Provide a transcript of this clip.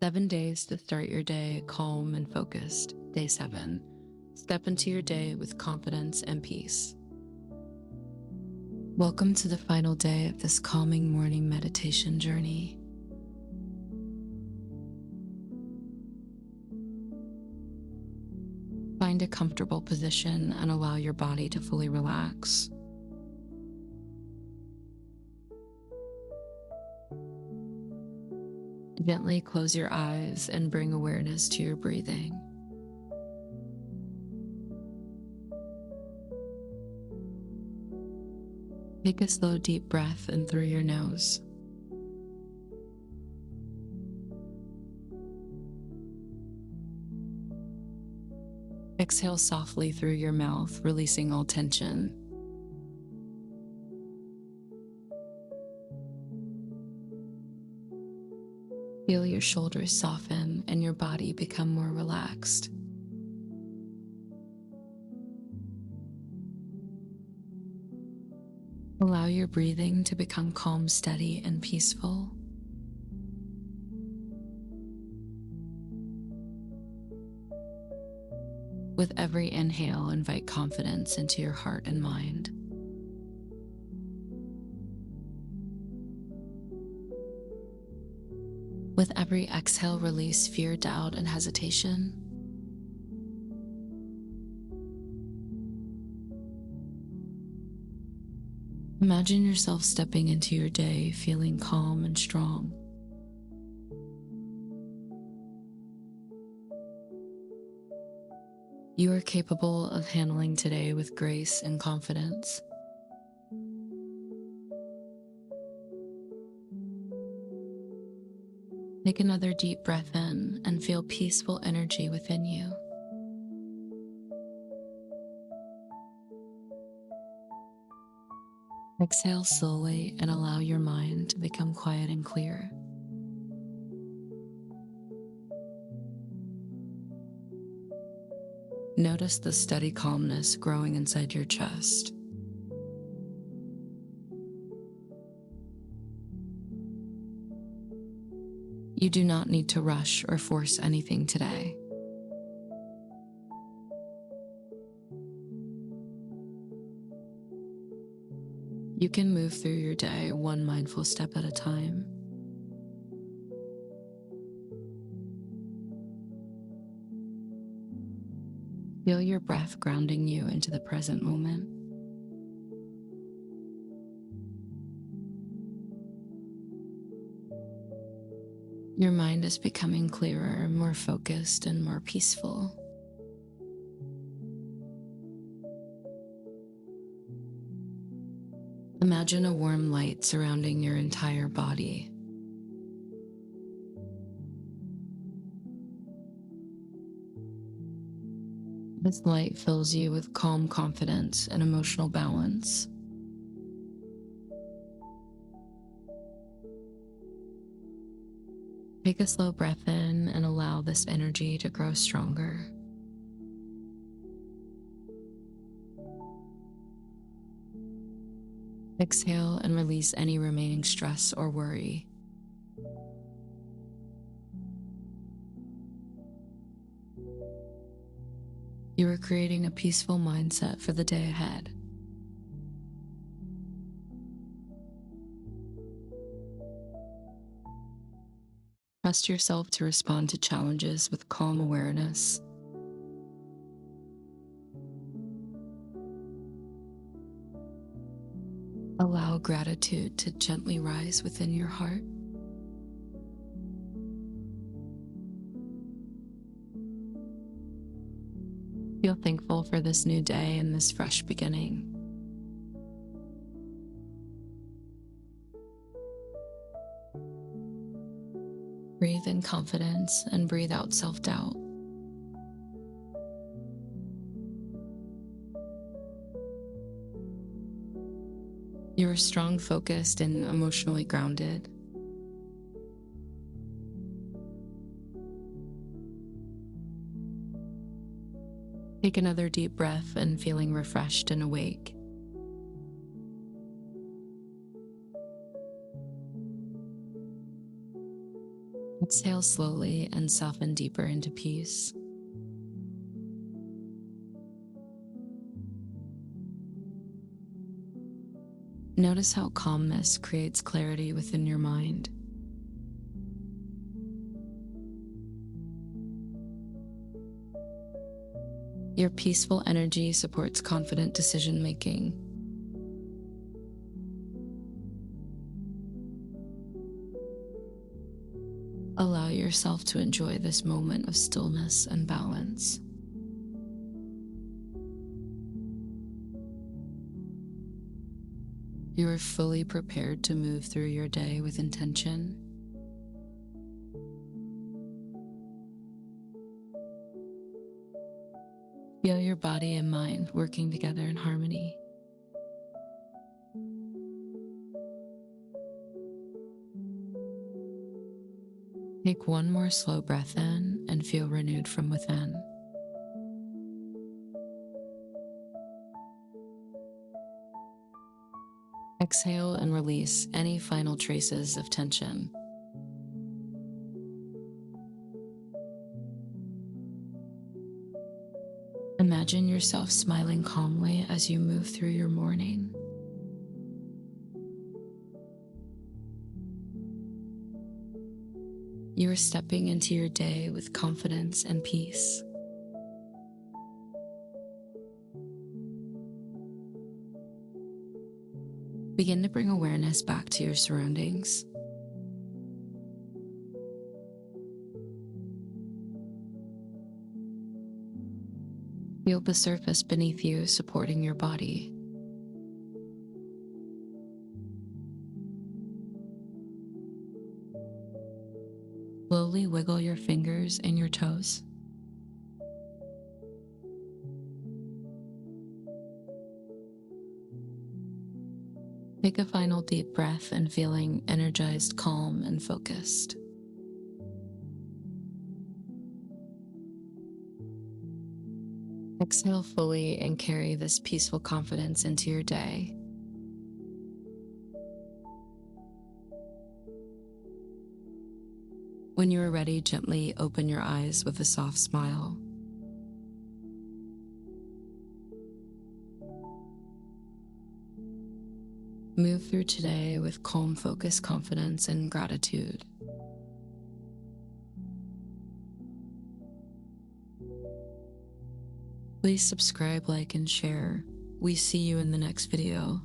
7 days to start your day calm and focused. Day 7. Step into your day with confidence and peace. Welcome to the final day of this calming morning meditation journey. Find a comfortable position and allow your body to fully relax. Gently close your eyes and bring awareness to your breathing. Take a slow, deep breath in through your nose. Exhale softly through your mouth, releasing all tension. Feel your shoulders soften and your body become more relaxed. Allow your breathing to become calm, steady, and peaceful. With every inhale, invite confidence into your heart and mind. With every exhale, release fear, doubt, and hesitation. Imagine yourself stepping into your day feeling calm and strong. You are capable of handling today with grace and confidence. Take another deep breath in and feel peaceful energy within you. Exhale slowly and allow your mind to become quiet and clear. Notice the steady calmness growing inside your chest. You do not need to rush or force anything today. You can move through your day one mindful step at a time. Feel your breath grounding you into the present moment. Your mind is becoming clearer, more focused, and more peaceful. Imagine a warm light surrounding your entire body. This light fills you with calm confidence and emotional balance. Take a slow breath in and allow this energy to grow stronger. Exhale and release any remaining stress or worry. You are creating a peaceful mindset for the day ahead. Trust yourself to respond to challenges with calm awareness. Allow gratitude to gently rise within your heart. Feel thankful for this new day and this fresh beginning. Breathe in confidence and breathe out self-doubt. You are strong, focused, and emotionally grounded. Take another deep breath and feeling refreshed and awake. Exhale slowly and soften deeper into peace. Notice how calmness creates clarity within your mind. Your peaceful energy supports confident decision making. Allow yourself to enjoy this moment of stillness and balance. You are fully prepared to move through your day with intention. Feel your body and mind working together in harmony. Take one more slow breath in and feel renewed from within. Exhale and release any final traces of tension. Imagine yourself smiling calmly as you move through your morning. You are stepping into your day with confidence and peace. Begin to bring awareness back to your surroundings. Feel the surface beneath you supporting your body. Slowly wiggle your fingers and your toes. Take a final deep breath and feeling energized, calm, and focused. Exhale fully and carry this peaceful confidence into your day. When you are ready, gently open your eyes with a soft smile. Move through today with calm, focused confidence and gratitude. Please subscribe, like, and share. We see you in the next video.